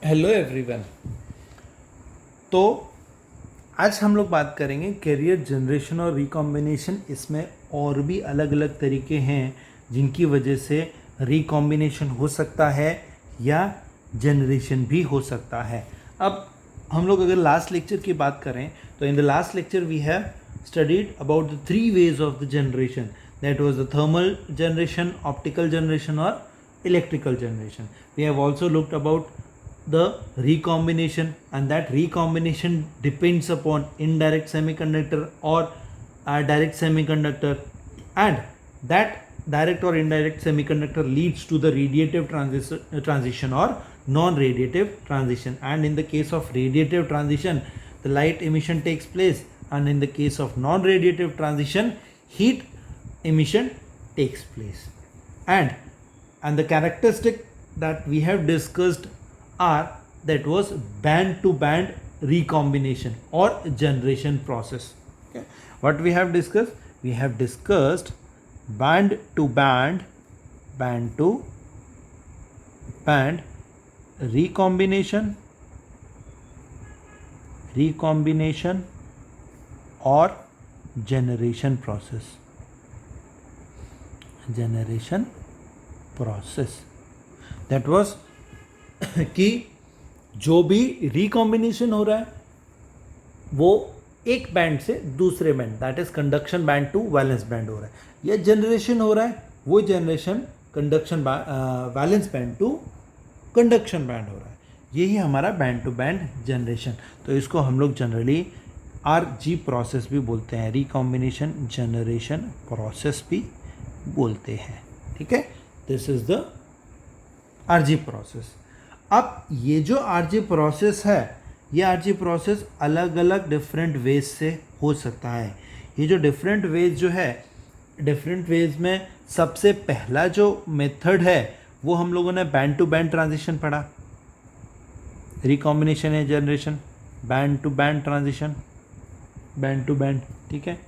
Hello everyone. तो आज हम लोग बात करेंगे कैरियर जनरेशन और रिकॉम्बिनेशन। इसमें और भी अलग अलग तरीके हैं जिनकी वजह से रिकॉम्बिनेशन हो सकता है या जनरेशन भी हो सकता है। अब हम लोग अगर लास्ट लेक्चर की बात करें तो in the last lecture we have studied about the three ways of the generation, that was the thermal generation, optical generation or electrical generation. We have also looked about the recombination, and that recombination depends upon indirect semiconductor or direct semiconductor, and that direct or indirect semiconductor leads to the radiative transition or non-radiative transition. And in the case of radiative transition, the light emission takes place, and in the case of non-radiative transition, heat emission takes place. And the characteristic that we have discussed are, that was band to band recombination or generation process. Okay, what we have discussed? We have discussed band to band recombination or generation process. That was कि जो भी recombination हो रहा है वो एक band से दूसरे band, that is conduction band to valence band हो रहा है, या जनरेशन हो रहा है वो generation conduction valence band to conduction band हो रहा है, यही हमारा बैंड टू बैंड जनरेशन। तो इसको हम लोग जनरली RG प्रोसेस भी बोलते हैं, रिकॉम्बिनेशन जनरेशन प्रोसेस भी बोलते हैं। ठीक है, this is the RG process. अब ये जो RG प्रोसेस है, ये RG प्रोसेस अलग अलग डिफरेंट वेज से हो सकता है। ये जो डिफरेंट वेज जो है, डिफरेंट वेज में सबसे पहला जो मेथड है वो हम लोगों ने बैंड टू बैंड ट्रांजिशन पढ़ा। रिकॉम्बिनेशन है generation, band to band transition, band to band. ठीक है,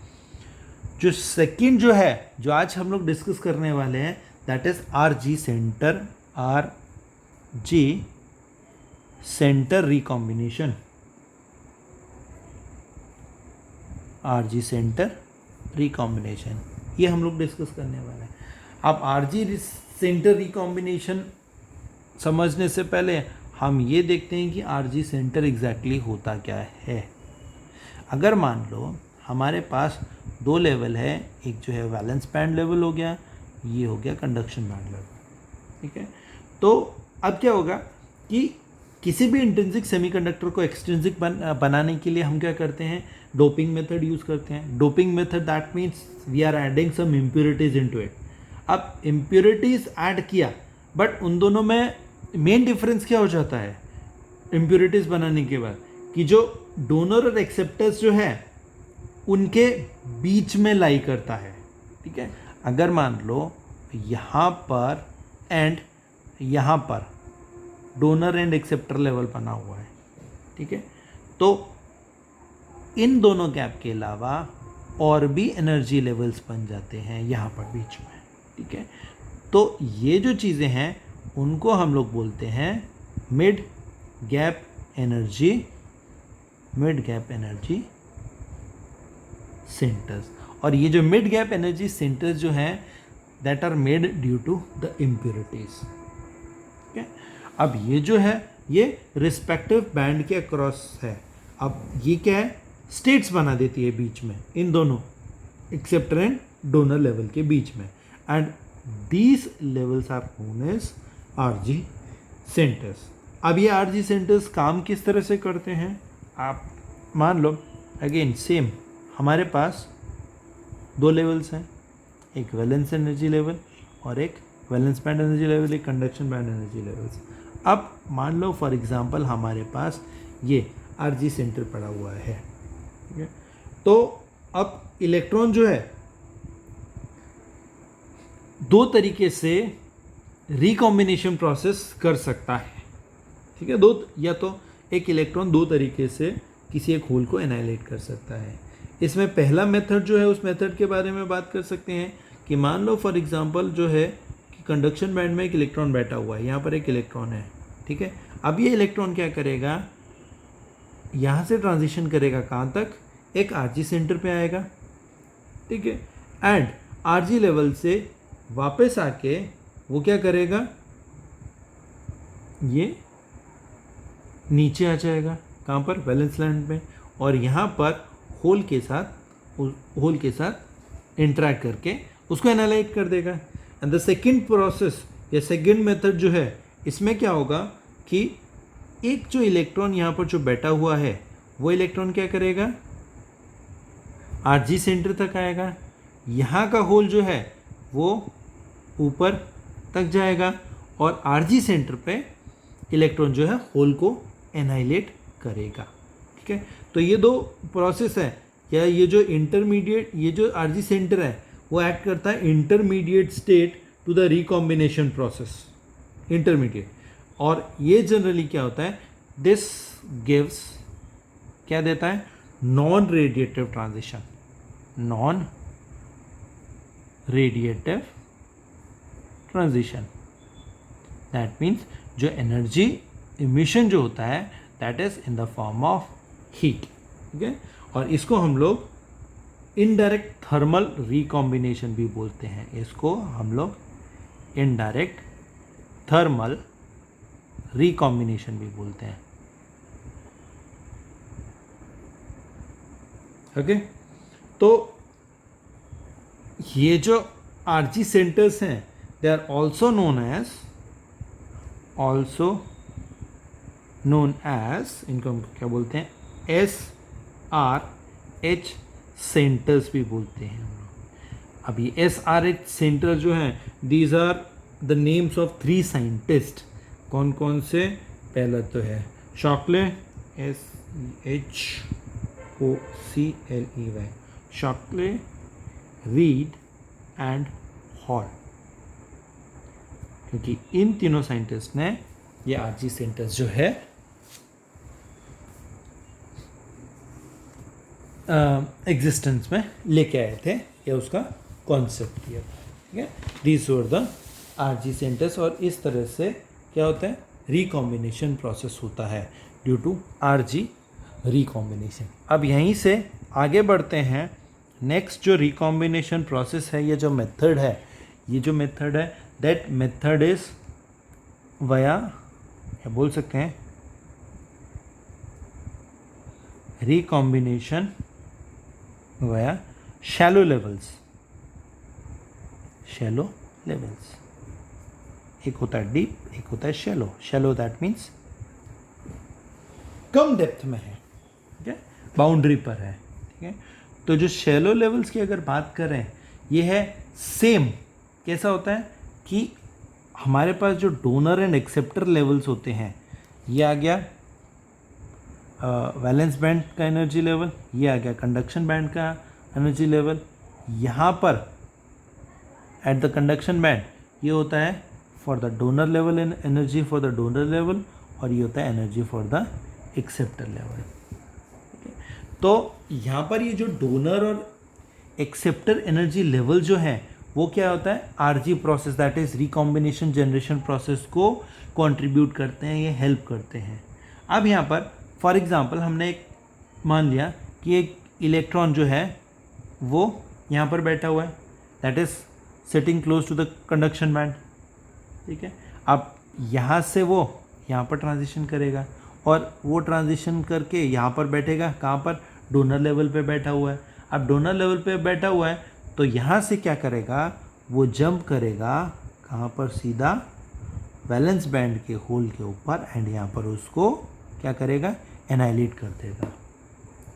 जो सेकंड जो है, जो आज हम लोग डिस्कस करने वाले हैं, that is RG centre recombination. RG centre recombination ये हम लोग डिस्कस करने वाले हैं। अब RG सेंटर रिकॉम्बिनेशन समझने से पहले हम ये देखते हैं कि RG सेंटर एग्जैक्टली होता क्या है। अगर मान लो हमारे पास दो लेवल है, एक जो है वैलेंस बैंड लेवल हो गया, ये हो गया कंडक्शन बैंड लेवल। ठीक है, तो अब क्या होगा कि किसी भी इंट्रिंसिक सेमीकंडक्टर को एक्सट्रिंसिक बनाने के लिए हम क्या करते हैं, डोपिंग मेथड यूज़ करते हैं। Doping method that means we are adding some impurities into it. अब इम्प्योरिटीज ऐड किया, बट उन दोनों में मेन डिफरेंस क्या हो जाता है इम्प्योरिटीज बनाने के बाद, कि जो डोनर और एक्सेप्टर्स जो है उनके बीच में लाई करता है। ठीक है, अगर मान लो यहाँ पर एंड यहाँ पर डोनर एंड एक्सेप्टर लेवल बना हुआ है, ठीक है, तो इन दोनों गैप के अलावा और भी एनर्जी लेवल्स बन जाते हैं यहाँ पर बीच में। ठीक है, तो ये जो चीज़ें हैं उनको हम लोग बोलते हैं मिड गैप एनर्जी सेंटर्स। और ये जो मिड गैप एनर्जी सेंटर्स जो हैं, that are made due to the impurities. अब ये जो है ये रिस्पेक्टिव बैंड के अक्रॉस है। अब ये क्या है, स्टेट्स बना देती है बीच में, इन दोनों एक्सेप्टर एंड डोनर लेवल के बीच में, and these levels are known as RG centres. अब ये RG सेंटर्स काम किस तरह से करते हैं, आप मान लो अगेन सेम, हमारे पास दो लेवल्स हैं, एक वैलेंस एनर्जी लेवल और एक वैलेंस बैंड एनर्जी लेवल, एक कंडक्शन बैंड एनर्जी लेवल्स। अब मान लो फॉर एग्जांपल हमारे पास ये RG सेंटर पड़ा हुआ है। ठीक है, तो अब इलेक्ट्रॉन जो है दो तरीके से रिकॉम्बिनेशन प्रोसेस कर सकता है। ठीक है, दो, या तो एक इलेक्ट्रॉन दो तरीके से किसी एक होल को एनाइलेट कर सकता है। इसमें पहला मेथड जो है, उस मेथड के बारे में बात कर सकते हैं कि मान लो फॉर एग्जांपल जो है कि कंडक्शन बैंड में एक इलेक्ट्रॉन बैठा हुआ है, यहाँ पर एक इलेक्ट्रॉन है। ठीक है, अब ये इलेक्ट्रॉन क्या करेगा, यहाँ से ट्रांजिशन करेगा कहाँ तक, एक आरजी सेंटर पे आएगा, ठीक है, एंड आरजी लेवल से वापस आके वो क्या करेगा, ये नीचे आ जाएगा, कहाँ पर, वैलेंस लैंड में, और यहाँ पर होल के साथ इंटरेक्ट करके उसको एनालाइज कर देगा। एंड द सेकंड प्रोसेस या सेकंड मेथड जो है, इसमें क्या होगा कि एक जो इलेक्ट्रॉन यहाँ पर जो बैठा हुआ है वो इलेक्ट्रॉन क्या करेगा, आरजी सेंटर तक आएगा, यहाँ का होल जो है वो ऊपर तक जाएगा और आरजी सेंटर पे इलेक्ट्रॉन जो है होल को एनाइलेट करेगा, ठीक है। तो ये दो प्रोसेस है, या ये जो इंटरमीडिएट, ये जो आरजी सेंटर है वो एक्ट करता है intermediate state to the recombination process, intermediate. और ये जनरली क्या होता है, दिस गिव्स, क्या देता है, non radiative transition, non radiative transition. That means जो एनर्जी इमिशन जो होता है that is in the form of heat, ठीक है। और इसको हम लोग इनडायरेक्ट थर्मल रिकॉम्बिनेशन भी बोलते हैं, इसको हम लोग इनडायरेक्ट थर्मल रिकॉम्बिनेशन भी बोलते हैं, ओके। तो ये जो आरजी सेंटर्स हैं they are also known as इनको हम क्या बोलते हैं, SRH सेंटर्स भी बोलते हैं हम लोग। अब ये SRH सेंटर जो हैं, these are the names of 3 scientist. कौन कौन से, पहला तो है Shockley, SHOCLEY, Shockley, Read and Hall, क्योंकि इन तीनों साइंटिस्ट ने ये आरजी सेंटर्स जो है एग्जिस्टेंस में लेके आए थे, या उसका कॉन्सेप्ट किया था, ठीक है। These were the RG centres. और इस तरह से क्या होता है, रिकॉम्बिनेशन प्रोसेस होता है ड्यू टू आरजी रिकॉम्बिनेशन। अब यहीं से आगे बढ़ते हैं, नेक्स्ट जो रिकॉम्बिनेशन प्रोसेस है, ये जो मेथड है, दैट मेथड इज वया, या बोल सकते हैं रिकॉम्बिनेशन वया शैलो लेवल्स। एक होता है डीप, एक होता है shallow. Shallow that means come depth में है, ठीक है, बाउंड्री पर है, ठीक है। तो जो शैलो लेवल्स की अगर बात करें, ये है सेम, कैसा होता है कि हमारे पास जो डोनर एंड एक्सेप्टर लेवल्स होते हैं, ये आ गया वैलेंस बैंड का एनर्जी लेवल, ये आ गया कंडक्शन बैंड का एनर्जी लेवल। यहाँ पर एट द कंडक्शन बैंड ये होता है for the donor level and energy for the donor level, और ये होता है energy for the acceptor level. तो यहाँ पर ये जो डोनर और एक्सेप्टर एनर्जी लेवल जो है वो क्या होता है, RG process that is recombination generation process को कंट्रीब्यूट करते हैं, ये हेल्प करते हैं। अब यहाँ पर फॉर एग्जांपल हमने एक मान लिया कि एक इलेक्ट्रॉन जो है वो यहाँ पर बैठा हुआ है, that is sitting close to the conduction band, ठीक है। अब यहाँ से वो यहाँ पर ट्रांजिशन करेगा और वो ट्रांजिशन करके यहाँ पर बैठेगा, कहाँ पर, डोनर लेवल पे बैठा हुआ है। अब डोनर लेवल पे बैठा हुआ है तो यहाँ से क्या करेगा, वो जंप करेगा कहाँ पर, सीधा वैलेंस बैंड के होल के ऊपर, एंड यहाँ पर उसको क्या करेगा, एनाइलेट कर देगा,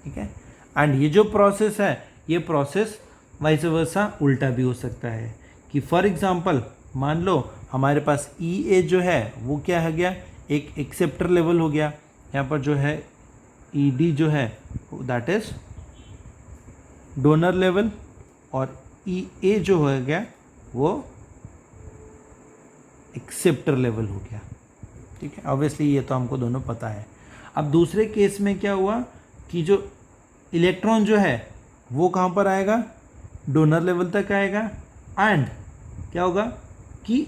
ठीक है। एंड ये जो प्रोसेस है, ये प्रोसेस वाइस वर्सा उल्टा भी हो सकता है कि फॉर एग्जांपल मान लो हमारे पास EA जो है वो क्या हो गया, एक एक्सेप्टर लेवल हो गया, यहाँ पर जो है ED जो है दैट इज डोनर लेवल, और EA जो हो गया वो एक्सेप्टर लेवल हो गया, ठीक है। ऑब्वियसली ये तो हमको दोनों पता है। अब दूसरे केस में क्या हुआ कि जो इलेक्ट्रॉन जो है वो कहाँ पर आएगा, डोनर लेवल तक आएगा, एंड क्या होगा कि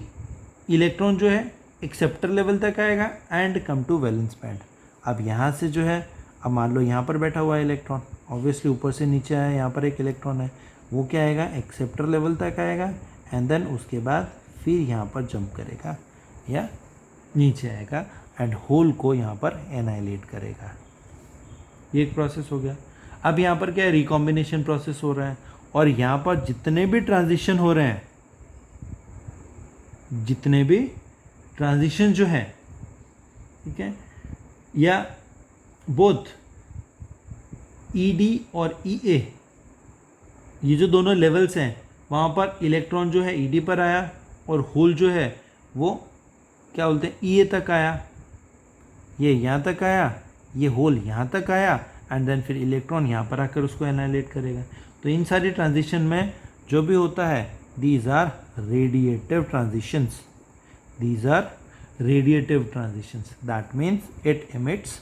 इलेक्ट्रॉन जो है एक्सेप्टर लेवल तक आएगा and come to valence band. अब यहाँ से जो है, अब मान लो यहाँ पर बैठा हुआ है इलेक्ट्रॉन, ऑब्वियसली ऊपर से नीचे आया, यहाँ पर एक इलेक्ट्रॉन है, वो क्या आएगा, एक्सेप्टर लेवल तक आएगा एंड देन उसके बाद फिर यहाँ पर जंप करेगा या नीचे आएगा एंड होल को यहाँ पर एनाइलेट करेगा। ये एक प्रोसेस हो गया। अब यहाँ पर क्या है, रिकॉम्बिनेशन प्रोसेस हो रहा है और यहाँ पर जितने भी ट्रांजिशन हो रहे हैं, जितने भी ट्रांजिशन जो है, ठीक है, या बोथ ईडी और ईए, ये जो दोनों लेवल्स हैं, वहाँ पर इलेक्ट्रॉन जो है ईडी पर आया और होल जो है वो क्या बोलते हैं, ईए तक आया, ये यहाँ तक आया, ये होल यहाँ तक आया एंड देन फिर इलेक्ट्रॉन यहाँ पर आकर उसको एनाइलेट करेगा। तो इन सारी ट्रांजिशन में जो भी होता है, these are radiative transitions, these are radiative transitions, that means it emits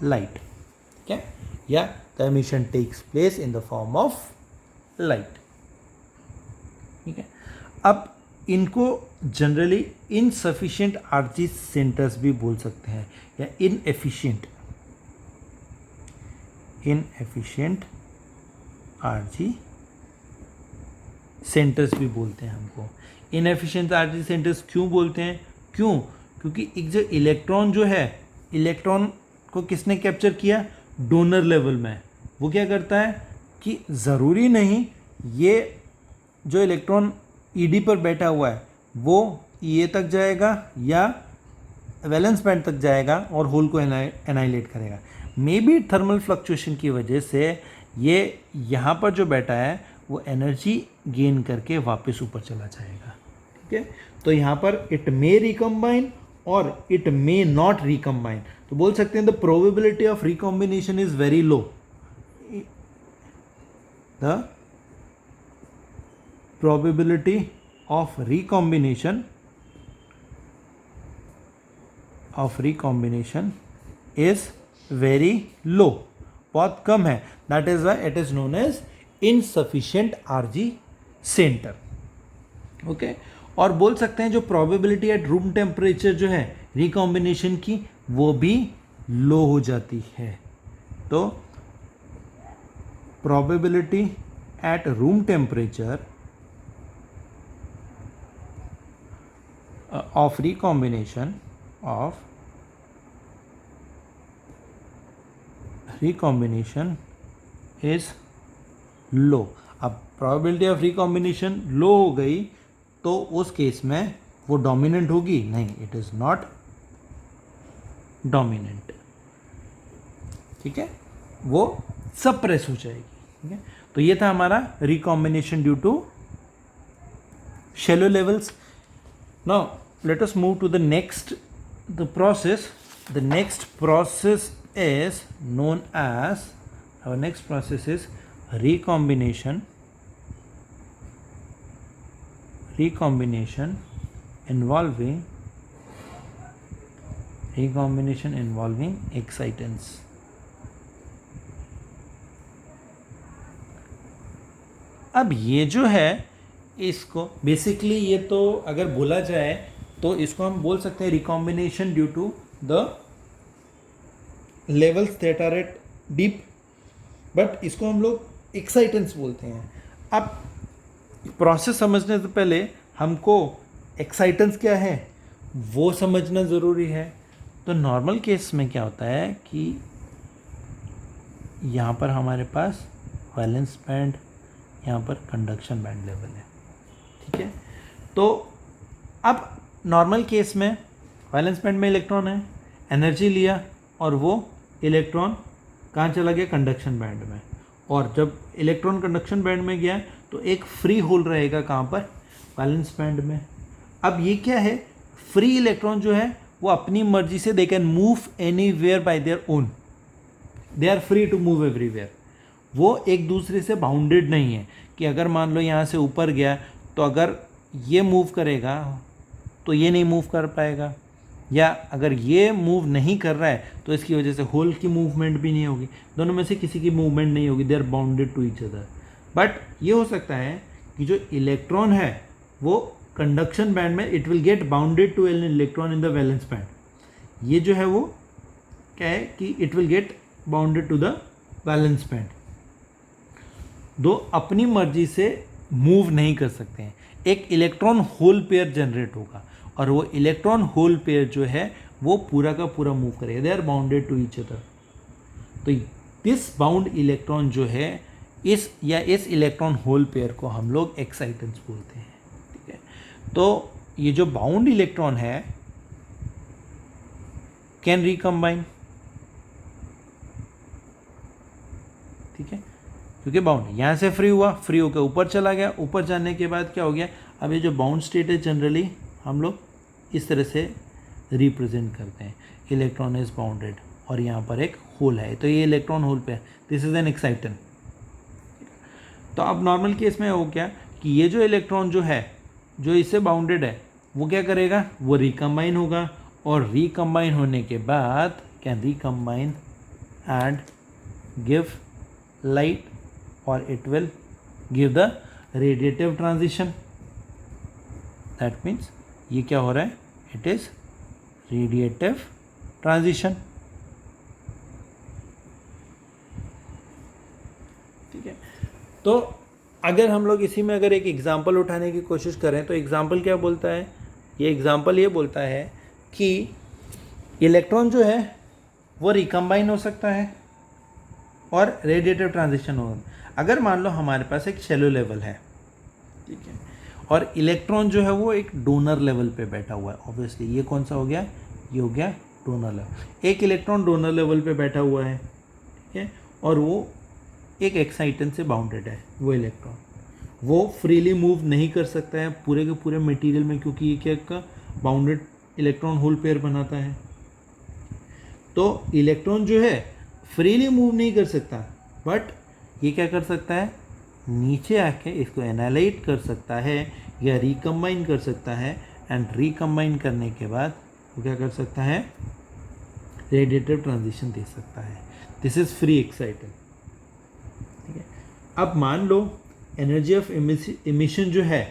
light, ठीक है, या the emission takes place in the form of light, ठीक है। अब इनको जनरली इनसफिशिएंट आरजी सेंटर्स भी बोल सकते हैं या इनएफिशिएंट आरजी सेंटर्स भी बोलते हैं हमको। इनएफिशिएंट आरजी सेंटर्स क्यों बोलते हैं, क्योंकि एक जो इलेक्ट्रॉन जो है, इलेक्ट्रॉन को किसने कैप्चर किया, डोनर लेवल में। वो क्या करता है कि ज़रूरी नहीं ये जो इलेक्ट्रॉन ईडी पर बैठा हुआ है वो ईए तक जाएगा या वैलेंस बैंड तक जाएगा और होल को एनाइलेट करेगा। मे बी थर्मल फ्लक्चुएशन की वजह से ये यहाँ पर जो बैठा है वो एनर्जी गेन करके वापस ऊपर चला जाएगा, ठीक है। तो यहाँ पर इट मे रिकम्बाइन और इट मे नॉट रिकम्बाइन। तो बोल सकते हैं the probability of recombination is very low, the probability of recombination is very low, बहुत कम है, that is why it is known as insufficient RG center, okay। और बोल सकते हैं जो probability at room temperature जो है recombination की वो भी लो हो जाती है। तो probability at room temperature of recombination is low। अब probability of recombination लो हो गई तो उस केस में वो डोमिनेंट होगी नहीं, इट इज नॉट डोमिनेंट, ठीक है, वो सप्रेस हो जाएगी, ठीक है। तो ये था हमारा recombination due to shallow levels। Now let us move to the next process. The next process is known as, our next process is recombination involving excitants। अब ये जो है इसको बेसिकली, ये तो अगर बोला जाए तो इसको हम बोल सकते हैं recombination due to the levels that are at deep, but इसको हम लोग एक्साइटेंट्स बोलते हैं। अब प्रोसेस समझने से पहले हमको एक्साइटेंट्स क्या है वो समझना ज़रूरी है। तो नॉर्मल केस में क्या होता है कि यहाँ पर हमारे पास वैलेंस बैंड, यहाँ पर कंडक्शन बैंड लेवल है, ठीक है। तो अब नॉर्मल केस में वैलेंस बैंड में इलेक्ट्रॉन है, एनर्जी लिया और वो इलेक्ट्रॉन कहाँ चला गया, कंडक्शन बैंड में। और जब इलेक्ट्रॉन कंडक्शन बैंड में गया तो एक फ्री होल रहेगा कहाँ पर, वैलेंस बैंड में। अब ये क्या है, फ्री इलेक्ट्रॉन जो है वो अपनी मर्जी से they can move anywhere by their own, they are free to move everywhere. वो एक दूसरे से बाउंडेड नहीं है कि अगर मान लो यहाँ से ऊपर गया तो अगर ये मूव करेगा तो ये नहीं मूव कर पाएगा, या अगर ये मूव नहीं कर रहा है तो इसकी वजह से होल की मूवमेंट भी नहीं होगी, दोनों में से किसी की मूवमेंट नहीं होगी, they are bounded to each other. But ये हो सकता है कि जो इलेक्ट्रॉन है वो कंडक्शन बैंड में it will get bounded to an electron in the valence band. ये जो है वो क्या है कि it will get bounded to the valence band. दो अपनी मर्जी से मूव नहीं कर सकते हैं। एक इलेक्ट्रॉन होल पेयर जनरेट होगा और वो इलेक्ट्रॉन होल पेयर जो है वो पूरा का पूरा मूव करेगा। They are bounded to each other. तो दिस बाउंड इलेक्ट्रॉन जो है इस इलेक्ट्रॉन होल पेयर को हम लोग एक्साइटेंस बोलते हैं। ठीक है, तो ये जो बाउंड इलेक्ट्रॉन है कैन रिकम्बाइन, ठीक है, क्योंकि बाउंड यहाँ से फ्री हुआ, फ्री होकर ऊपर चला गया, ऊपर जाने के बाद क्या हो गया, अब ये जो बाउंड स्टेट है जनरली हम लोग इस तरह से रिप्रेजेंट करते हैं, इलेक्ट्रॉन इज बाउंडेड और यहाँ पर एक होल है, तो ये इलेक्ट्रॉन होल पे है, दिस इज एन एक्साइटन। तो अब नॉर्मल केस में हो क्या कि ये जो इलेक्ट्रॉन जो है जो इससे बाउंडेड है वो क्या करेगा, वो रिकम्बाइन होगा और रिकम्बाइन होने के बाद can recombine and give light और it will give the radiative transition. That means ये क्या हो रहा है, इट इज रेडिएटिव ट्रांजिशन। ठीक है, तो अगर हम लोग इसी में अगर एक एग्जांपल उठाने की कोशिश करें तो एग्जांपल क्या बोलता है, ये एग्जांपल ये बोलता है कि इलेक्ट्रॉन जो है वो रिकम्बाइन हो सकता है और रेडिएटिव ट्रांजिशन होगा। अगर मान लो हमारे पास एक शैलो लेवल है, ठीक है, और इलेक्ट्रॉन जो है वो एक डोनर लेवल पे बैठा हुआ है, ऑब्वियसली ये कौन सा हो गया, ये हो गया डोनर लेवल। एक इलेक्ट्रॉन डोनर लेवल पे बैठा हुआ है, ठीक है, और वो एक एक्साइटन से बाउंडेड है। वो इलेक्ट्रॉन वो फ्रीली मूव नहीं कर सकता है पूरे के पूरे मटेरियल में, क्योंकि ये क्या का बाउंडेड इलेक्ट्रॉन होल पेयर बनाता है। तो इलेक्ट्रॉन जो है फ्रीली मूव नहीं कर सकता, बट ये क्या कर सकता है, नीचे आके इसको एनालाइट कर सकता है या रिकम्बाइन कर सकता है, एंड रिकम्बाइन करने के बाद वो क्या कर सकता है, रेडिएटिव ट्रांजिशन दे सकता है। This is free exciton. ठीक है, अब मान लो एनर्जी ऑफ इमिशन जो है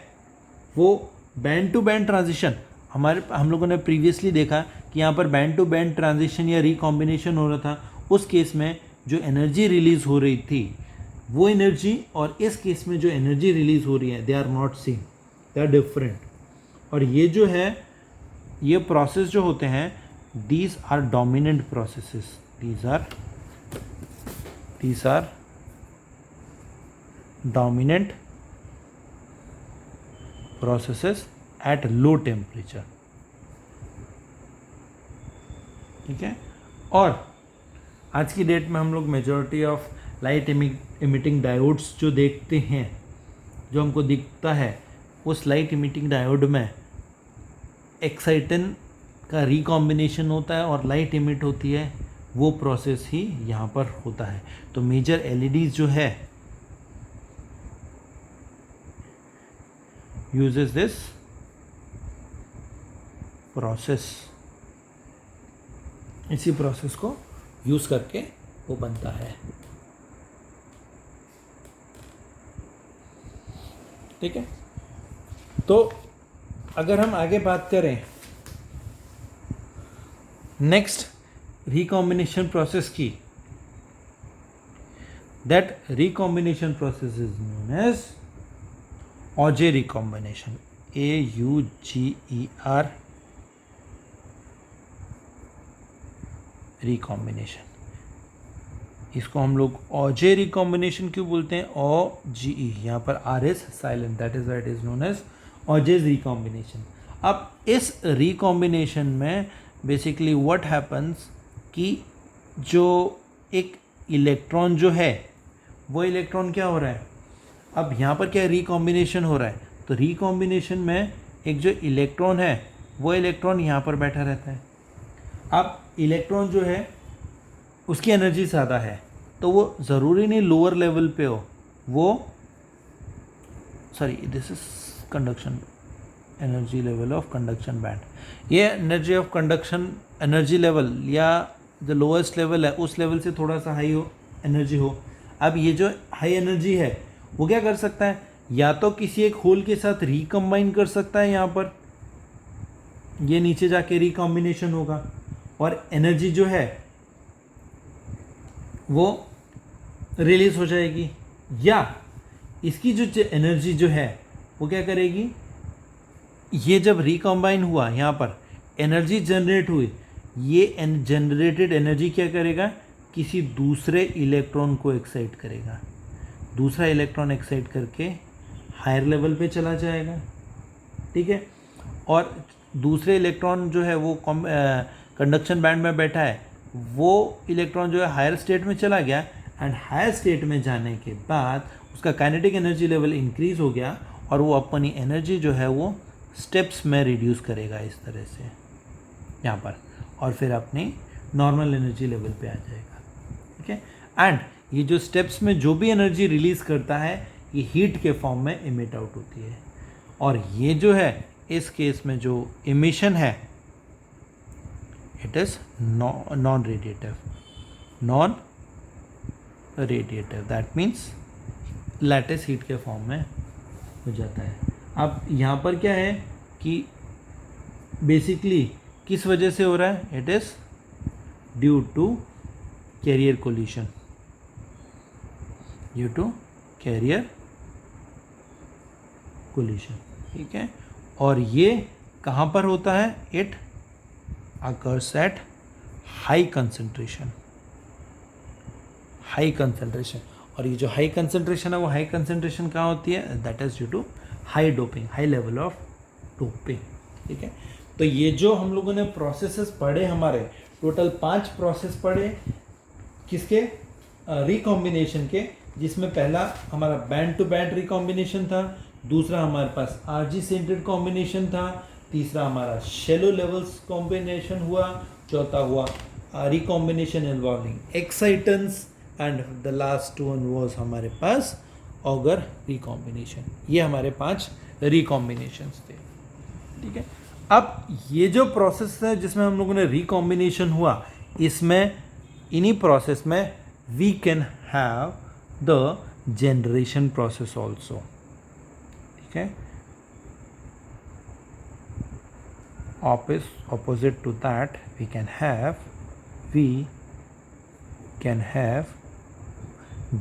वो बैंड टू बैंड ट्रांजिशन, हम लोगों ने प्रीवियसली देखा कि यहाँ पर बैंड टू बैंड ट्रांजिशन या रिकॉम्बिनेशन हो रहा था। उस केस में जो एनर्जी रिलीज हो रही थी वो एनर्जी और इस केस में जो एनर्जी रिलीज हो रही है they are not same, they are different. और ये जो है ये प्रोसेस जो होते हैं these are dominant processes, these are dominant processes at low temperature. ठीक है, और आज की डेट में हम लोग majority of light emitting diodes जो देखते हैं, जो हमको दिखता है, उस लाइट इमिटिंग डायोड में एक्साइटन का रिकॉम्बिनेशन होता है और लाइट इमिट होती है, वो प्रोसेस ही यहाँ पर होता है। तो मेजर एलईडीज जो है यूजेस दिस प्रोसेस, इसी प्रोसेस को यूज करके वो बनता है। ठीक है, तो अगर हम आगे बात करें नेक्स्ट रिकॉम्बिनेशन प्रोसेस की, that recombination process is known as Auger recombination, AUGER recombination. इसको हम लोग ऑजे रिकॉम्बिनेशन क्यों बोलते हैं, OGE, यहाँ पर R is silent, that is why it is known as ऑजेज रिकॉम्बिनेशन। अब इस रिकॉम्बिनेशन में बेसिकली व्हाट हैपन्स कि जो एक इलेक्ट्रॉन जो है वो इलेक्ट्रॉन क्या हो रहा है, अब यहाँ पर क्या रिकॉम्बिनेशन हो रहा है, तो रिकॉम्बिनेशन में एक जो इलेक्ट्रॉन है वो इलेक्ट्रॉन यहाँ पर बैठा रहता है। अब इलेक्ट्रॉन जो है उसकी एनर्जी ज़्यादा है, तो वो ज़रूरी नहीं लोअर लेवल पे हो, वो sorry this is conduction energy level of conduction band, ये energy of conduction energy level या जो लोएस्ट लेवल है उस लेवल से थोड़ा सा हाई हो एनर्जी हो। अब ये जो हाई एनर्जी है वो क्या कर सकता है, या तो किसी एक होल के साथ रिकम्बाइन कर सकता है, यहाँ पर ये नीचे जाके रिकॉम्बिनेशन होगा और एनर्जी जो है वो रिलीज हो जाएगी, या इसकी जो एनर्जी जो है वो क्या करेगी, ये जब रिकॉम्बाइन हुआ यहाँ पर एनर्जी जनरेट हुई, ये जनरेटेड एनर्जी क्या करेगा, किसी दूसरे इलेक्ट्रॉन को एक्साइट करेगा, दूसरा इलेक्ट्रॉन एक्साइट करके हायर लेवल पे चला जाएगा, ठीक है। और दूसरे इलेक्ट्रॉन जो है वो कंडक्शन बैंड में बैठा है, वो इलेक्ट्रॉन जो है हायर स्टेट में चला गया, एंड हायर स्टेट में जाने के बाद उसका काइनेटिक एनर्जी लेवल इंक्रीज हो गया और वो अपनी एनर्जी जो है वो स्टेप्स में रिड्यूस करेगा इस तरह से यहाँ पर, और फिर अपनी नॉर्मल एनर्जी लेवल पे आ जाएगा, ठीक है। एंड ये जो स्टेप्स में जो भी एनर्जी रिलीज करता है ये हीट के फॉर्म में इमिट आउट होती है, और ये जो है इस केस में जो इमिशन है it is non radiative, that means lattice heat के फॉर्म में हो जाता है। अब यहाँ पर क्या है कि बेसिकली किस वजह से हो रहा है, it is due to carrier collision, ठीक है। और ये कहाँ पर होता है, it occurs at high concentration, और ये जो हाई कंसंट्रेशन है वो हाई कंसंट्रेशन कहाँ होती है, that is due to high doping, high level of doping, ठीक है। तो ये जो हम लोगों ने प्रोसेसेस पढ़े, हमारे टोटल 5 प्रोसेस पढ़े, किसके, रिकॉम्बिनेशन के, जिसमें पहला हमारा बैंड टू बैंड रिकॉम्बिनेशन था, दूसरा हमारे पास आरजी सेंटर्ड कॉम्बिनेशन था, तीसरा हमारा शेलो लेवल्स कॉम्बिनेशन हुआ, चौथा हुआ recombination involving excitons, and the last one was हमारे पास ऑगर रिकॉम्बिनेशन। ये हमारे 5 रिकॉम्बिनेशंस थे, ठीक है। अब ये जो प्रोसेस है जिसमें हम लोगों ने रिकॉम्बिनेशन हुआ, इसमें इन्हीं प्रोसेस में we can have the generation process also, ठीक है। Opposite to that we can have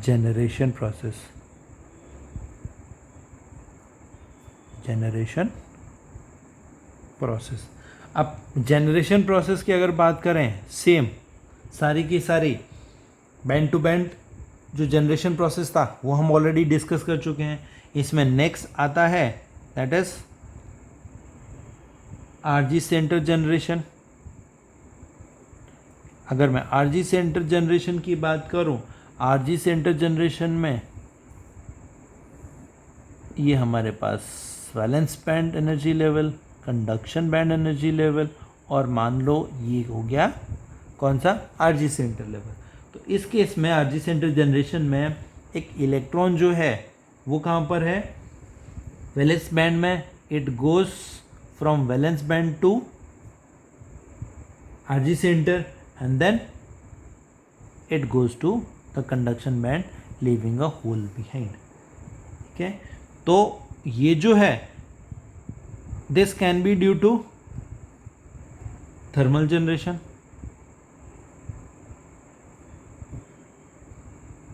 generation process, अब जनरेशन प्रोसेस की अगर बात करें, सेम सारी की सारी बैंड टू बैंड जो जनरेशन प्रोसेस था वो हम ऑलरेडी डिस्कस कर चुके हैं। इसमें नेक्स्ट आता है that is RG centre generation. अगर मैं आरजी सेंटर जनरेशन की बात करूं, आरजी सेंटर जनरेशन में ये हमारे पास valence band energy level, conduction band energy level, और मान लो ये हो गया कौन सा, आरजी सेंटर लेवल। तो इस केस में आरजी सेंटर जनरेशन में एक इलेक्ट्रॉन जो है वो कहाँ पर है, वैलेंस बैंड में। It goes from valence band to RG centre and then it goes to the conduction band leaving a hole behind, ठीक है। तो ये जो है this can be due to thermal generation,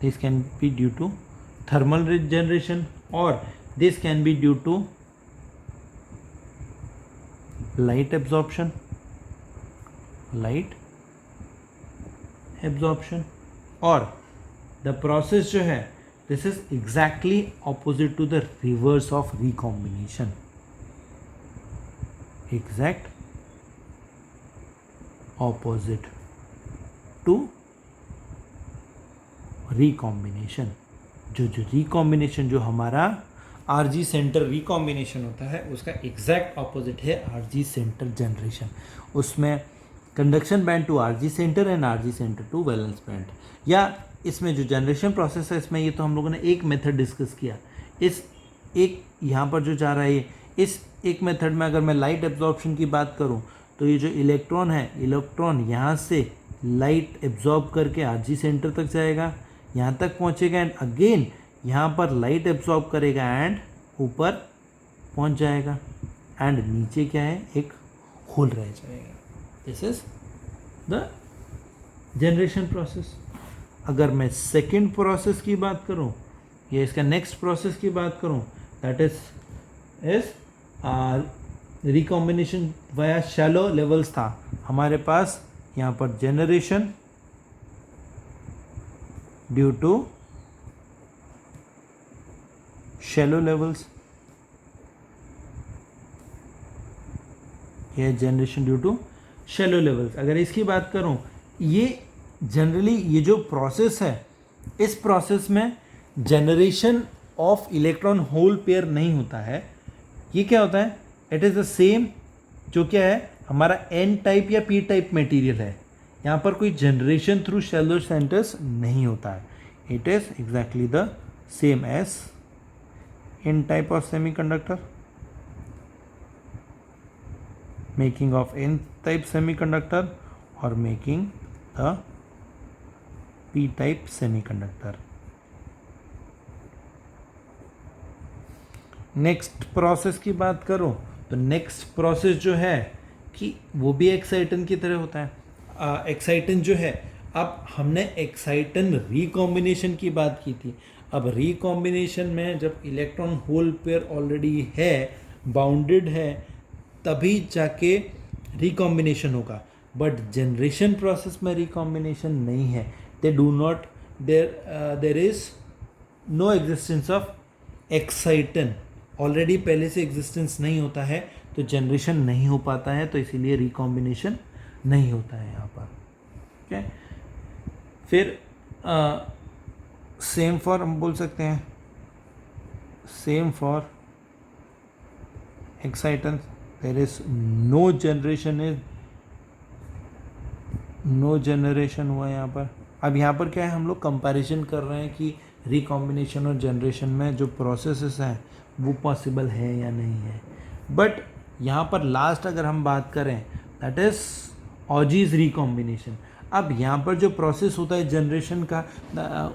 this can be due to thermal generation, or this can be due to light absorption, और the process जो है this is exactly opposite to the reverse of recombination, exact opposite to recombination. जो recombination जो हमारा RG centre recombination होता है उसका एग्जैक्ट ऑपोजिट है आरजी सेंटर जनरेशन। उसमें conduction band to RG centre and RG centre to valence band, या इसमें जो जनरेशन प्रोसेस है इसमें ये तो हम लोगों ने एक मेथड डिस्कस किया। इस एक यहाँ पर जो जा रहा है इस एक मेथड में अगर मैं लाइट एब्जॉर्प्शन की बात करूँ तो ये जो इलेक्ट्रॉन है, इलेक्ट्रॉन यहाँ से लाइट एब्जॉर्ब करके आरजी सेंटर तक जाएगा, यहाँ तक पहुँचेगा, एंड अगेन यहाँ पर लाइट एब्जॉर्ब करेगा एंड ऊपर पहुँच जाएगा, एंड नीचे क्या है, एक होल रह जाएगा. This is the generation process. अगर मैं सेकेंड प्रोसेस की बात करूँ या इसका नेक्स्ट प्रोसेस की बात करूँ, that is recombination via shallow levels था हमारे पास. यहाँ पर generation due to shallow levels, ये generation due to shallow levels. अगर इसकी बात करूं, ये जनरली ये जो प्रोसेस है, इस प्रोसेस में generation of electron hole pair नहीं होता है. ये क्या होता है, इट इज़ द सेम जो क्या है हमारा एन टाइप या पी टाइप मटेरियल है. यहाँ पर कोई जनरेशन थ्रू शैलो सेंटर्स नहीं होता है. It is exactly the same as N type of semiconductor, making of n type semiconductor or making the p type semiconductor. Next process की बात करो तो नेक्स्ट प्रोसेस जो है कि वो भी एक्साइटन की तरह होता है. एक्साइटन जो है, अब हमने एक्साइटन रिकॉम्बिनेशन की बात की थी. अब रिकॉम्बिनेशन में जब इलेक्ट्रॉन होल पेयर ऑलरेडी है, बाउंडेड है, तभी जाके रिकॉम्बिनेशन होगा. बट जनरेशन प्रोसेस में रिकॉम्बिनेशन नहीं है. They do not, there is no existence of exciton. Already पहले से एग्जिस्टेंस नहीं होता है तो जनरेशन नहीं हो पाता है, तो इसीलिए रिकॉम्बिनेशन नहीं होता है यहाँ पर. ओके, फिर सेम फॉर हम बोल सकते हैं, same for exciton. there is no generation हुआ यहाँ पर. अब यहाँ पर क्या है, हम लोग कंपैरिजन कर रहे हैं कि रिकॉम्बिनेशन और जनरेशन में जो प्रोसेसेस हैं वो पॉसिबल है या नहीं है. बट यहाँ पर लास्ट अगर हम बात करें, दैट इज ऑजीज रिकॉम्बिनेशन. अब यहाँ पर जो प्रोसेस होता है जनरेशन का,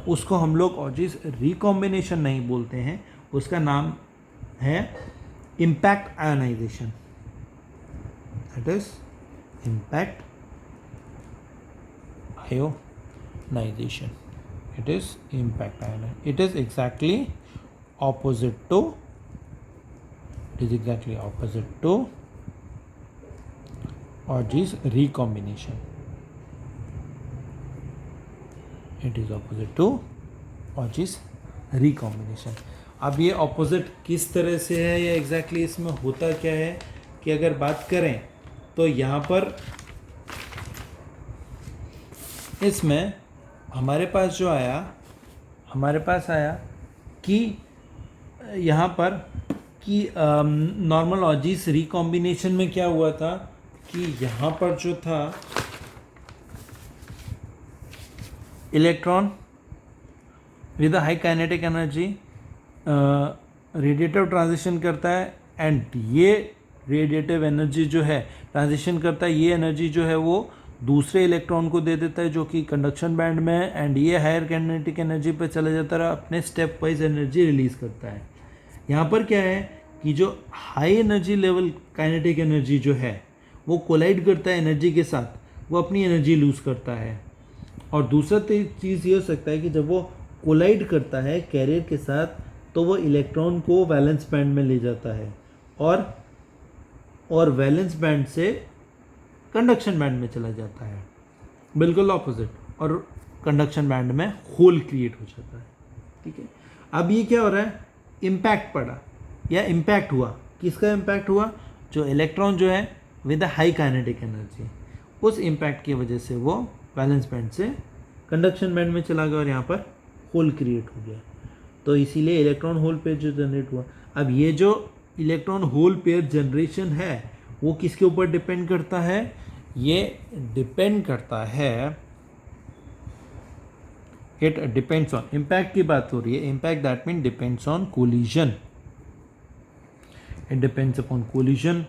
उसको हम लोग ऑजीज रिकॉम्बिनेशन नहीं बोलते हैं, उसका नाम है impact ionisation. That is impact ionization. It is impact ionization. It is exactly opposite to. It is exactly opposite to Auger's recombination. It is opposite to Auger's recombination. अब ये ऑपोजिट किस तरह से है या एग्जैक्टली इसमें होता क्या है कि अगर बात करें तो यहाँ पर इसमें हमारे पास जो आया, हमारे पास आया कि यहाँ पर कि नॉर्मल ऑजीज रिकॉम्बिनेशन में क्या हुआ था कि यहाँ पर जो था electron with high kinetic energy radiative transition करता है, एंड ये रेडिएटिव एनर्जी जो है ट्रांजिशन करता है, ये एनर्जी जो है वो दूसरे इलेक्ट्रॉन को दे देता है जो कि कंडक्शन बैंड में है, एंड ये हायर काइनेटिक एनर्जी पर चला जाता है, अपने स्टेप वाइज एनर्जी रिलीज़ करता है. यहाँ पर क्या है कि जो high energy level kinetic energy जो है वो कोलाइड करता है एनर्जी के साथ, वो अपनी एनर्जी लूज़ करता है. और दूसरा चीज़ ये हो सकता है कि जब वो कोलाइड करता है कैरियर के साथ तो वो इलेक्ट्रॉन को वैलेंस बैंड में ले जाता है, और वैलेंस बैंड से कंडक्शन बैंड में चला जाता है, बिल्कुल ऑपोजिट, और कंडक्शन बैंड में होल क्रिएट हो जाता है. ठीक है, अब ये क्या हो रहा है, इम्पैक्ट पड़ा या इम्पैक्ट हुआ. किसका इम्पैक्ट हुआ, जो इलेक्ट्रॉन जो है विद हाई काइनेटिक एनर्जी, उस इम्पैक्ट की वजह से वो वैलेंस बैंड से कंडक्शन बैंड में चला गया और यहाँ पर होल क्रिएट हो गया. तो इसीलिए इलेक्ट्रॉन होल पेयर जो जनरेट हुआ. अब ये जो इलेक्ट्रॉन होल पेयर जनरेशन है वो किसके ऊपर डिपेंड करता है, ये डिपेंड करता है, इट डिपेंड्स ऑन, इम्पैक्ट की बात हो रही है, impact that mean depends on collision. It depends upon collision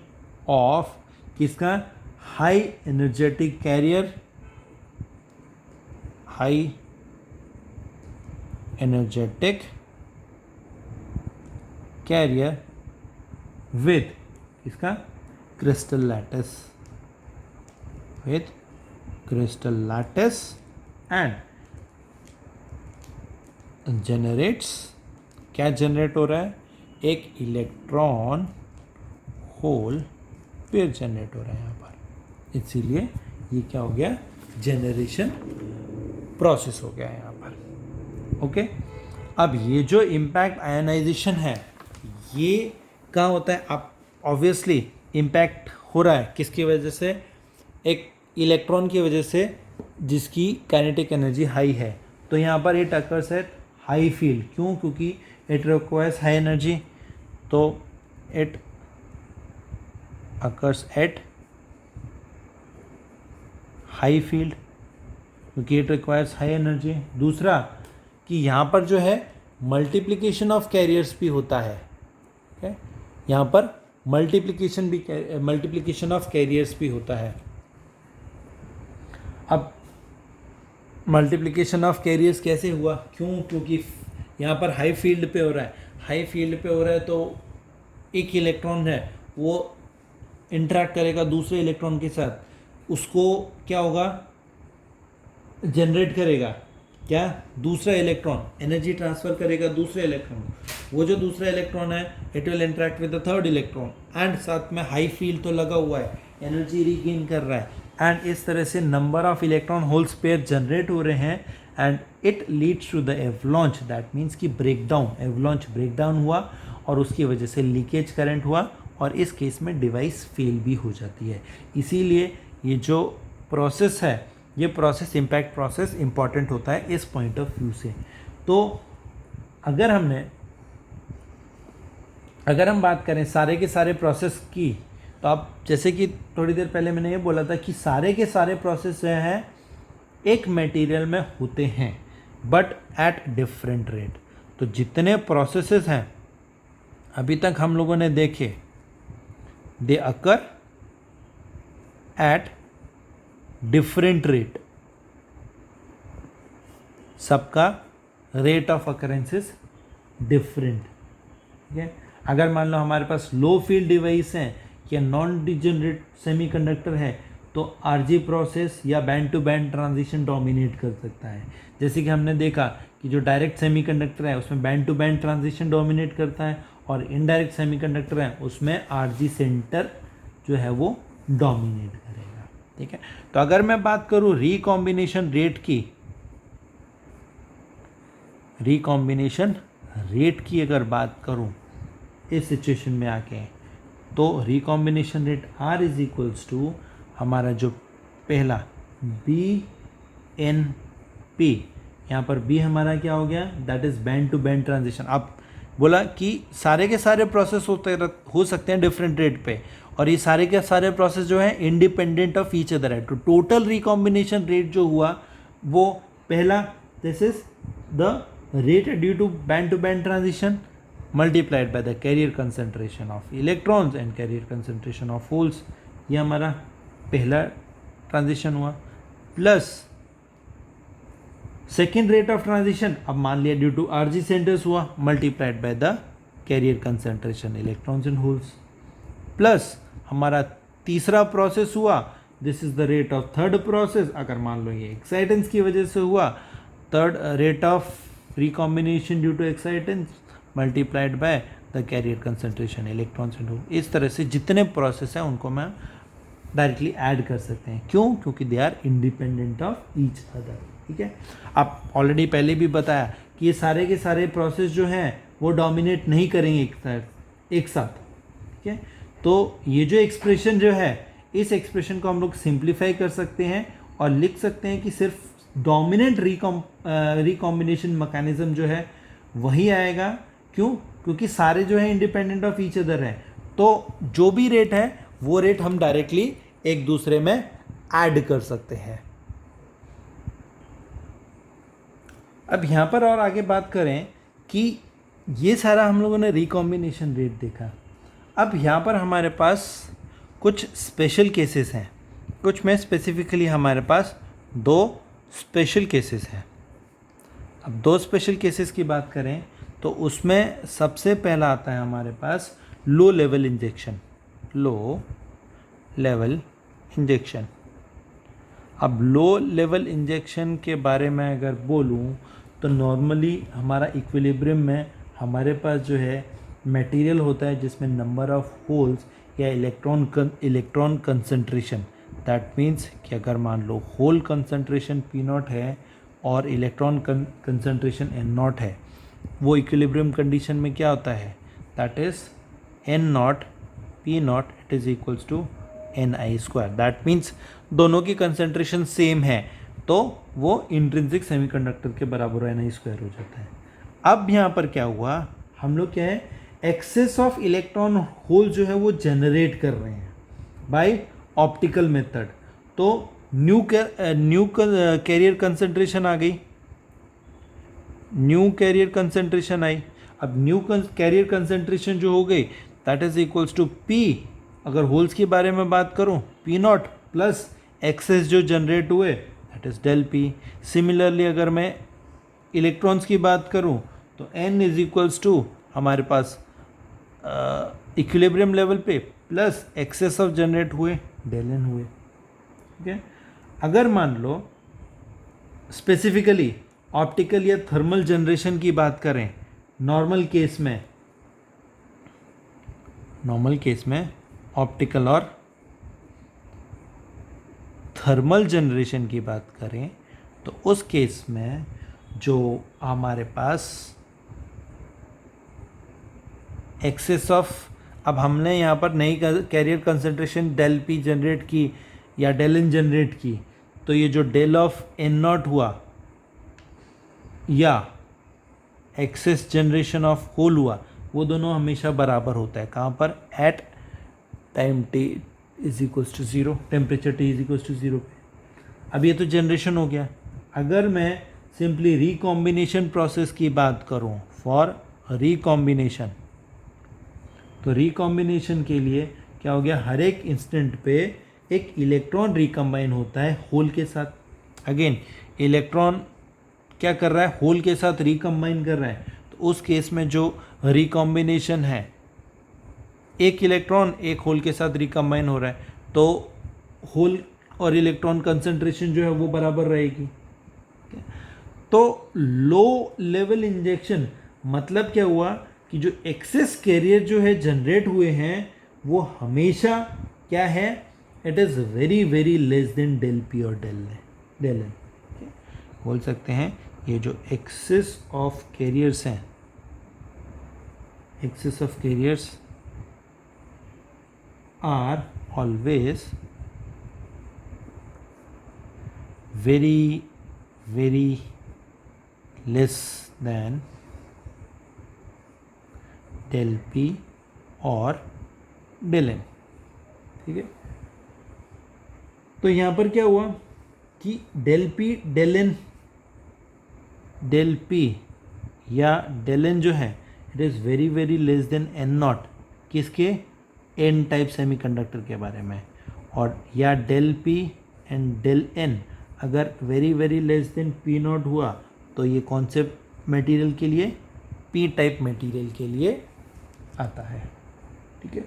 of किसका, high energetic carrier, high energetic carrier with इसका crystal lattice, with crystal lattice and generates, क्या जनरेट हो रहा है, एक इलेक्ट्रॉन होल पेयर जनरेट हो रहा है यहाँ पर, इसीलिए ये क्या हो गया, जनरेशन प्रोसेस हो गया यहाँ पर। ओके, अब ये जो इम्पैक्ट आयनाइजेशन है ये क्या होता है, अब ऑब्वियसली इम्पैक्ट हो रहा है किसकी वजह से, एक इलेक्ट्रॉन की वजह से जिसकी काइनेटिक एनर्जी हाई है, तो यहाँ पर it occurs at high field, क्यों, क्योंकि इट रिक्वायर्स हाई एनर्जी, तो it occurs at high field क्योंकि इट रिक्वायर्स हाई एनर्जी। दूसरा कि यहाँ पर जो है मल्टीप्लिकेशन ऑफ कैरियर्स भी होता है, ओके, यहाँ पर मल्टीप्लिकेशन ऑफ कैरियर्स भी होता है। अब मल्टीप्लिकेशन ऑफ कैरियर्स कैसे हुआ, क्यों, क्योंकि यहाँ पर हाई फील्ड पे हो रहा है, हाई फील्ड पे हो रहा है तो एक इलेक्ट्रॉन है वो इंटरेक्ट करेगा दूसरे इलेक्ट्रॉन के साथ, उसको क्या होगा, जनरेट करेगा क्या, दूसरा इलेक्ट्रॉन एनर्जी ट्रांसफ़र करेगा दूसरे इलेक्ट्रॉन, वो जो दूसरा इलेक्ट्रॉन है it will interact with the third electron and साथ में हाई फील्ड तो लगा हुआ है, एनर्जी रिगेन कर रहा है, एंड इस तरह से number of electron holes pair generate हो रहे हैं and it leads to the avalanche, that means कि ब्रेकडाउन, एवलॉन्च ब्रेकडाउन हुआ और उसकी वजह से लीकेज करंट हुआ और इस केस में डिवाइस फेल भी हो जाती है। इसीलिए ये जो प्रोसेस है, ये प्रोसेस इम्पैक्ट प्रोसेस इम्पॉर्टेंट होता है इस पॉइंट ऑफ व्यू से। तो अगर हम बात करें सारे के सारे प्रोसेस की, तो आप जैसे कि थोड़ी देर पहले मैंने ये बोला था कि सारे के सारे प्रोसेस जो हैं एक मटेरियल में होते हैं बट एट डिफरेंट रेट। तो जितने प्रोसेसेस हैं अभी तक हम लोगों ने देखे, दे अकर एट डिफरेंट रेट, सबका रेट ऑफ अकरेंसेस डिफरेंट, ठीक है। अगर मान लो हमारे पास लो फील्ड डिवाइस हैं या नॉन डिजेनरेट सेमीकंडक्टर है तो आरजी प्रोसेस या band to band transition dominate कर सकता है। जैसे कि हमने देखा कि जो डायरेक्ट सेमीकंडक्टर है उसमें band to band transition dominate करता है और इनडायरेक्ट सेमीकंडक्टर है उसमें आरजी सेंटर जो है वो डोमिनेट करेगा, ठीक है। तो अगर मैं बात करूँ रिकॉम्बिनेशन रेट की, रिकॉम्बिनेशन रेट की अगर बात करूँ इस सिचुएशन में आके, तो recombination rate R is equals to हमारा जो पहला BNP, यहाँ पर B हमारा क्या हो गया, that is band to band transition. अब बोला कि सारे के सारे प्रोसेस हो सकते हैं डिफरेंट रेट पे और ये सारे के सारे प्रोसेस जो है इंडिपेंडेंट ऑफ ईच अदर है। तो टोटल रिकॉम्बिनेशन रेट जो हुआ वो पहला, this is the rate due to band transition multiplied by the carrier concentration of electrons and carrier concentration of holes, ये हमारा पहला ट्रांजिशन हुआ, plus second rate of transition, अब मान लिया ड्यू टू आरजी सेंटर्स हुआ, multiplied by the carrier concentration electrons and holes, plus हमारा तीसरा प्रोसेस हुआ, this is the rate of third process, अगर मान लो ये एक्साइटेंस की वजह से हुआ, third rate of recombination due to excitons multiplied by the carrier concentration electrons and holes. इस तरह से जितने प्रोसेस हैं उनको मैं डायरेक्टली ऐड कर सकते हैं, क्यों, क्योंकि they are independent of each other, ठीक है। आप ऑलरेडी पहले भी बताया कि ये सारे के सारे प्रोसेस जो हैं वो डोमिनेट नहीं करेंगे एक साथ, ठीक है। तो ये जो एक्सप्रेशन जो है, इस एक्सप्रेशन को हम लोग सिंप्लीफाई कर सकते हैं और लिख सकते हैं कि सिर्फ डोमिनेंट रिकॉम्बिनेशन मैकेनिज्म जो है वही आएगा, क्यों, क्योंकि सारे जो है इंडिपेंडेंट ऑफ ईच अदर हैं। तो जो भी रेट है वो रेट हम डायरेक्टली एक दूसरे में ऐड कर सकते हैं। अब यहाँ पर और आगे बात करें कि ये सारा हम लोगों ने रिकॉम्बिनेशन रेट देखा। अब यहाँ पर हमारे पास कुछ स्पेशल केसेस हैं, कुछ में स्पेसिफिकली हमारे पास दो स्पेशल केसेस हैं। अब दो स्पेशल केसेस की बात करें तो उसमें सबसे पहला आता है हमारे पास low level injection, low level injection. अब लो लेवल इंजेक्शन के बारे में अगर बोलूँ तो नॉर्मली हमारा इक्विलिब्रियम में हमारे पास जो है मटेरियल होता है जिसमें नंबर ऑफ होल्स या इलेक्ट्रॉन कंसंट्रेशन, दैट मीन्स कि अगर मान लो होल कंसंट्रेशन P0 है और इलेक्ट्रॉन कंसंट्रेशन N0 है, वो इक्विलिब्रियम कंडीशन में क्या होता है, that is N0 P0 it is equals to Ni²। That means दोनों की कंसंट्रेशन सेम है तो वो इंट्रिंसिक सेमीकंडक्टर के बराबर Ni² हो जाता है। अब यहाँ पर क्या हुआ, हम लोग क्या है एक्सेस ऑफ इलेक्ट्रॉन होल जो है वो जनरेट कर रहे हैं बाय ऑप्टिकल मेथड। तो न्यू कैरियर कंसंट्रेशन आ गई, न्यू कैरियर कंसंट्रेशन आई। अब न्यू कैरियर कंसंट्रेशन जो हो गई that is equals to P, अगर होल्स के बारे में बात करूं P0 प्लस एक्सेस जो जनरेट हुए that is del P। Similarly अगर मैं इलेक्ट्रॉन्स की बात करूं तो N इज इक्वल्स टू हमारे पास इक्विलिब्रियम लेवल पे प्लस एक्सेस ऑफ जनरेट हुए डेल N हुए। ठीक है, अगर मान लो स्पेसिफिकली ऑप्टिकल या थर्मल जनरेशन की बात करें, नॉर्मल केस में ऑप्टिकल और थर्मल जनरेशन की बात करें तो उस केस में जो हमारे पास एक्सेस ऑफ, अब हमने यहाँ पर नई carrier concentration del P generate की या डेल N जनरेट की, तो ये जो डेल ऑफ N0 हुआ या एक्सेस जनरेशन ऑफ होल हुआ वो दोनों हमेशा बराबर होता है। कहाँ पर, at time T is equals to 0, temperature T is equals to 0 पे। अब ये तो जनरेशन हो गया। अगर मैं सिंपली रिकॉम्बिनेशन प्रोसेस की बात करूँ फॉर रिकॉम्बिनेशन, तो रिकॉम्बिनेशन के लिए क्या हो गया, हर एक इंस्टेंट पे एक इलेक्ट्रॉन रिकम्बाइन होता है होल के साथ। अगेन इलेक्ट्रॉन क्या कर रहा है, होल के साथ रिकम्बाइन कर रहा है। तो उस केस में जो रिकॉम्बिनेशन है, एक इलेक्ट्रॉन एक होल के साथ रिकम्बाइन हो रहा है, तो होल और इलेक्ट्रॉन कंसंट्रेशन जो है वो बराबर रहेगी। तो लो लेवल इंजेक्शन मतलब क्या हुआ कि जो एक्सेस कैरियर जो है जनरेट हुए हैं वो हमेशा क्या है, it is very very less than del P और डेल N। बोल सकते हैं ये जो एक्सेस ऑफ कैरियर्स हैं, excess of carriers are always very very less than del P और डेल N। ठीक है, तो यहाँ पर क्या हुआ कि डेल P या डेल N जो है it is very very less than N0, किसके, N टाइप सेमीकंडक्टर के बारे में। और या del P and del N अगर very very less than P0 हुआ तो ये कौन से मटेरियल के लिए, P टाइप मटेरियल के लिए आता है। ठीक है,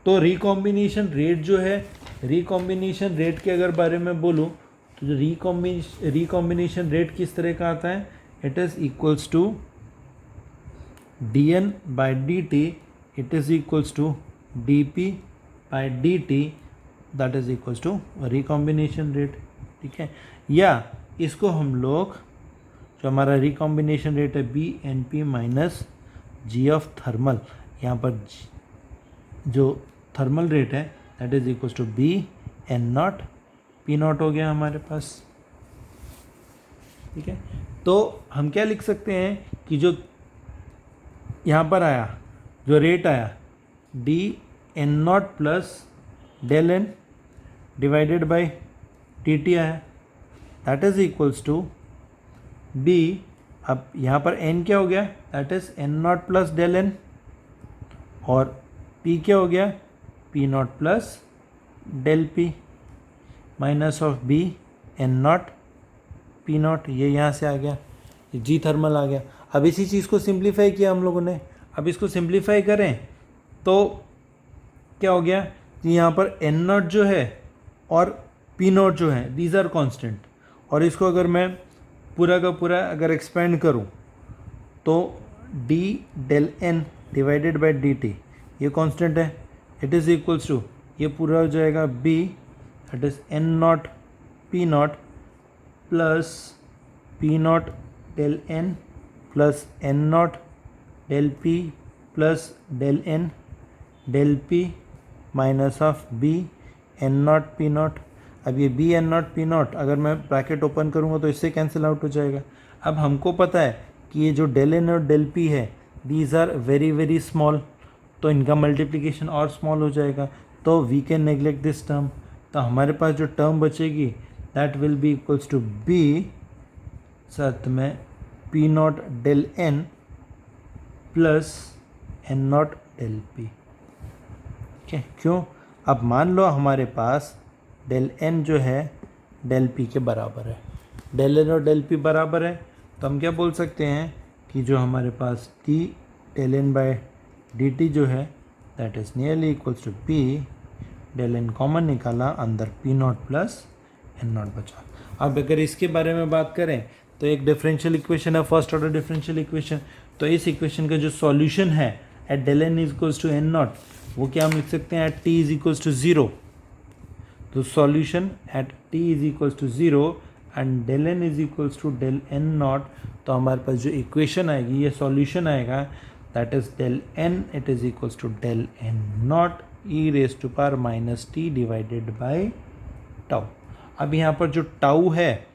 तो रिकॉम्बिनेशन रेट जो है, रिकॉम्बिनेशन रेट के अगर बारे में बोलूँ तो जो रिकॉम्बिनेशन रेट किस तरह का आता है, it is equals to dN by dt it is equals to dP by dt, that is equals to recombination rate. ठीक है, या इसको हम लोग जो हमारा रिकॉम्बिनेशन रेट है BNP minus G of thermal, यहाँ पर जो थर्मल रेट है that is equals to BN0 P0 हो गया हमारे पास। ठीक है, तो हम क्या लिख सकते हैं कि जो यहाँ पर आया, जो रेट आया dN0 plus del N divided by dt आया, that is equals to B। अब यहाँ पर N क्या हो गया, that is N0 plus del N, और P क्या हो गया, P0 plus del P minus of BN0 P0, ये यहाँ से आ गया, ये G थर्मल आ गया। अब इसी चीज़ को सिंप्लीफाई किया हम लोगों ने। अब इसको सिंप्लीफाई करें तो क्या हो गया कि यहाँ पर एन नॉट जो है और पी नॉट जो है दीज आर कांस्टेंट, और इसको अगर मैं पूरा का पूरा अगर एक्सपेंड करूँ तो D del N divided by D T ये कांस्टेंट है, इट इज़ इक्वल्स टू ये पूरा हो जाएगा B that is N not P not plus P not del N plus N not del P plus del N del P minus of B N not P naught. अब ये B N not P naught अगर मैं bracket open करूँगा तो इससे cancel out हो जाएगा। अब हमको पता है कि ये जो डेल एन और डेल पी है these are very very small, तो इनका मल्टीप्लिकेशन और स्मॉल हो जाएगा, तो we can neglect this term. तो हमारे पास जो टर्म बचेगी that will be equals to B साथ में P not del N plus N not del P. ठीक है, क्यों? अब मान लो हमारे पास डेल एन जो है डेल पी के बराबर है, डेल एन और डेल पी बराबर है, तो हम क्या बोल सकते हैं कि जो हमारे पास T del N by D T जो है that is nearly equals to P del N common निकाला, अंदर P not plus N not बचा। अब अगर इसके बारे में बात करें तो एक डिफरेंशियल इक्वेशन है, फर्स्ट ऑर्डर डिफरेंशियल इक्वेशन, तो इस इक्वेशन का जो सॉल्यूशन है at del N is equals to N not वो क्या हम लिख सकते हैं at T is equals to zero. तो solution at T is equals to zero and del N is equals to del N not, तो हमारे पास जो इक्वेशन आएगी ये सॉल्यूशन आएगा that is del N it is equals to del N naught e raise to power minus t divided by tau. अब यहाँ पर जो टाउ है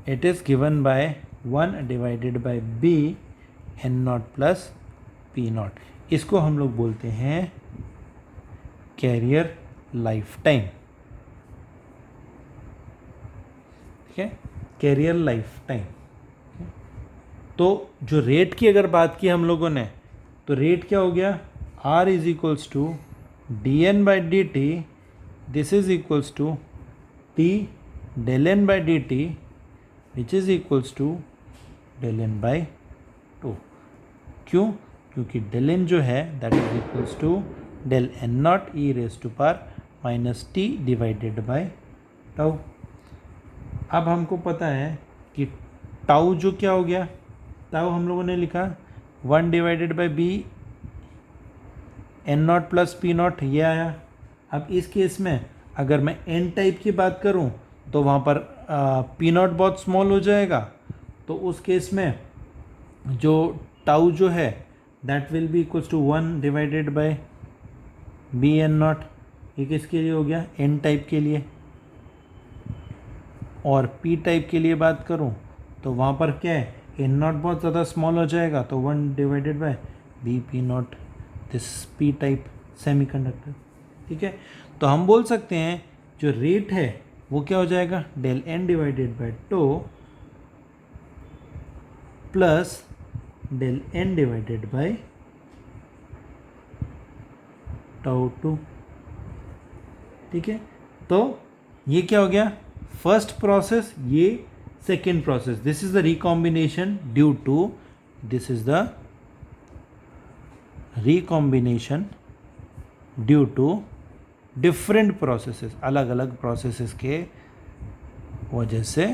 it is given by 1 divided by b N naught plus P naught. इसको हम लोग बोलते हैं कैरियर लाइफ टाइम। ठीक है, कैरियर लाइफ टाइम। तो जो रेट की अगर बात की हम लोगों ने तो रेट क्या हो गया r is equals to d N by D t, this is equals to t del N by D t which is equals to del N by two. क्यों? क्योंकि डेल एन जो है that is equals to del N naught e raise to power minus t divided by tau. अब हमको पता है कि tau जो क्या हो गया, टाउ हम लोगों ने लिखा 1 divided by b N naught plus P naught ये आया। अब इस केस में अगर मैं एन टाइप की बात करूं तो वहाँ पर पी नॉट बहुत स्मॉल हो जाएगा, तो उस केस में जो टाउ जो है that will be equals to 1 divided by b N naught. ये किसके लिए हो गया? एन टाइप के लिए। और पी टाइप के लिए बात करूं तो वहाँ पर क्या है एन नॉट बहुत ज़्यादा स्मॉल हो जाएगा, तो 1 divided by b p naught this p type semiconductor. ठीक है, तो हम बोल सकते हैं जो रेट है वो क्या हो जाएगा del N divided by two plus del N divided by tau two. ठीक है, तो ये क्या हो गया फर्स्ट प्रोसेस, ये second process, this is the recombination due to, this is the recombination due to different processes, अलग अलग प्रोसेसेस के वजह से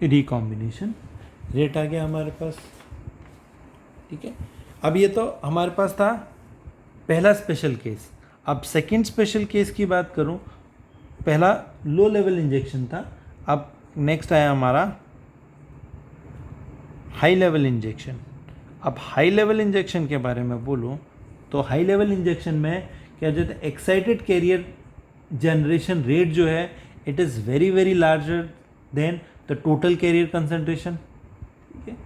रिकॉम्बिनेशन रेट आ गया हमारे पास। ठीक है, अब ये तो हमारे पास था पहला स्पेशल केस। अब सेकंड स्पेशल केस की बात करूं, पहला लो लेवल इंजेक्शन था, अब नेक्स्ट आया हमारा हाई लेवल इंजेक्शन। अब हाई लेवल इंजेक्शन के बारे में बोलूं तो हाई लेवल इंजेक्शन में क्या हो जाता है एक्साइटेड कैरियर जनरेशन रेट जो है it is very very larger than the total carrier concentration. ठीक है,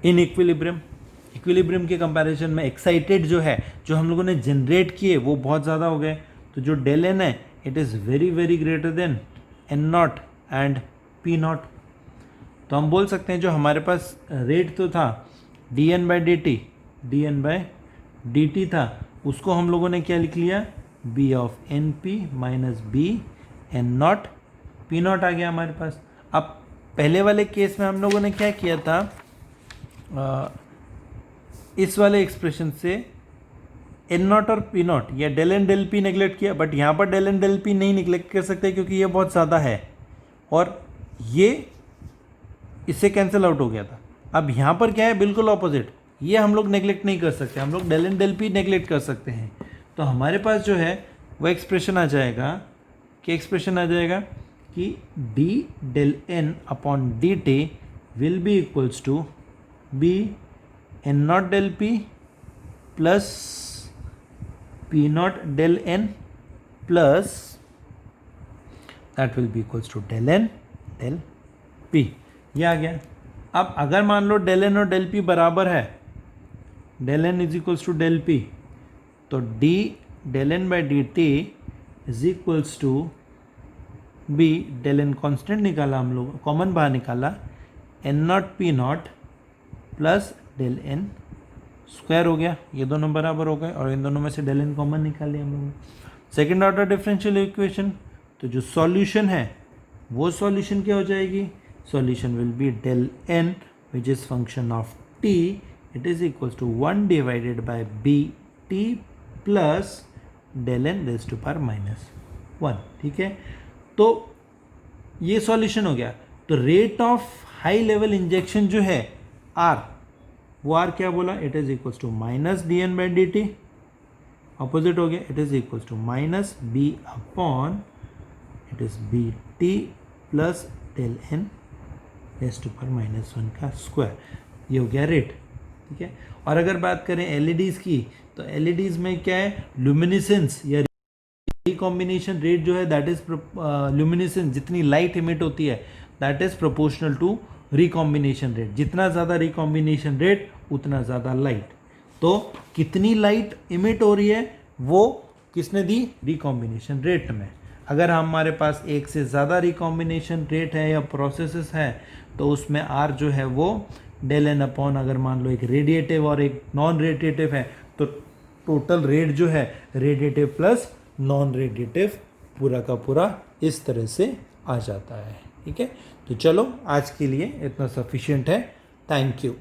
इन इक्विलिब्रियम के कंपैरिजन में एक्साइटेड जो है जो हम लोगों ने जनरेट किए वो बहुत ज़्यादा हो गए, तो जो डेल एन है it is very very greater than n naught and p naught. तो हम बोल सकते हैं जो हमारे पास रेट तो था D N by D T था, उसको हम लोगों ने क्या लिख लिया B of N P minus B N not P not आ गया हमारे पास। अब पहले वाले केस में हम लोगों ने क्या किया था इस वाले एक्सप्रेशन से एन नॉट और पी नॉट या del N del p neglect किया, बट यहाँ पर डेल एन डेल पी नहीं निगलेक्ट कर सकते क्योंकि ये बहुत ज़्यादा है और ये इससे कैंसिल आउट हो गया था। अब यहाँ पर क्या है, बिल्कुल ऑपोजिट, ये हम लोग नेगलेक्ट नहीं कर सकते, हम लोग del N del p neglect कर सकते हैं। तो हमारे पास जो है वो एक्सप्रेशन आ जाएगा कि D del N upon D T will be equals to B N not del P plus P not del N plus that will be equals to del N del P. ये आ गया। अब अगर मान लो डेल एन और del P बराबर है, del N is equals to del P, तो D del N by D T is equals to B, del N constant निकाला हम लोग, कॉमन बाहर निकाला, n not P not plus del n square हो गया, ये दोनों बराबर हो गए और इन दोनों में से डेल एन कॉमन निकाल लिया हम लोगों ने। सेकेंड ऑर्डर डिफरेंशियल इक्वेशन, तो जो सॉल्यूशन है वो सॉल्यूशन क्या हो जाएगी, solution will be del n which is function of t, it is equals to 1 divided by b t plus del n raise to power -1। ठीक है, तो ये सॉल्यूशन हो गया। तो rate of high level injection जो है आर, वो आर क्या बोला, it is equals to minus d N by D t, opposite हो गया, it is equals to minus b upon it is b t plus del n raise to power -1 का square, ये हो गया rate. ठीक है, और अगर बात करें एलईडीज़ की, तो एलईडीज़ में क्या है, ल्यूमिनेसेंस या रिकॉम्बिनेशन रेट जो है दैट इज ल्यूमिनेसेंस, जितनी लाइट इमिट होती है that is proportional to recombination rate, जितना ज़्यादा रिकॉम्बिनेशन रेट उतना ज़्यादा लाइट। तो कितनी लाइट इमिट हो रही है वो किसने दी, रिकॉम्बिनेशन रेट में। अगर हमारे पास एक से ज़्यादा रिकॉम्बिनेशन रेट है या प्रोसेसेस है तो उसमें आर जो है वो डेल एन अपॉन, अगर मान लो एक रेडिएटिव और एक नॉन रेडिएटिव है तो टोटल रेट जो है रेडिएटिव प्लस नॉन रेडिएटिव पूरा का पूरा इस तरह से आ जाता है। ठीक है, तो चलो आज के लिए इतना सफिशिएंट है। Thank you.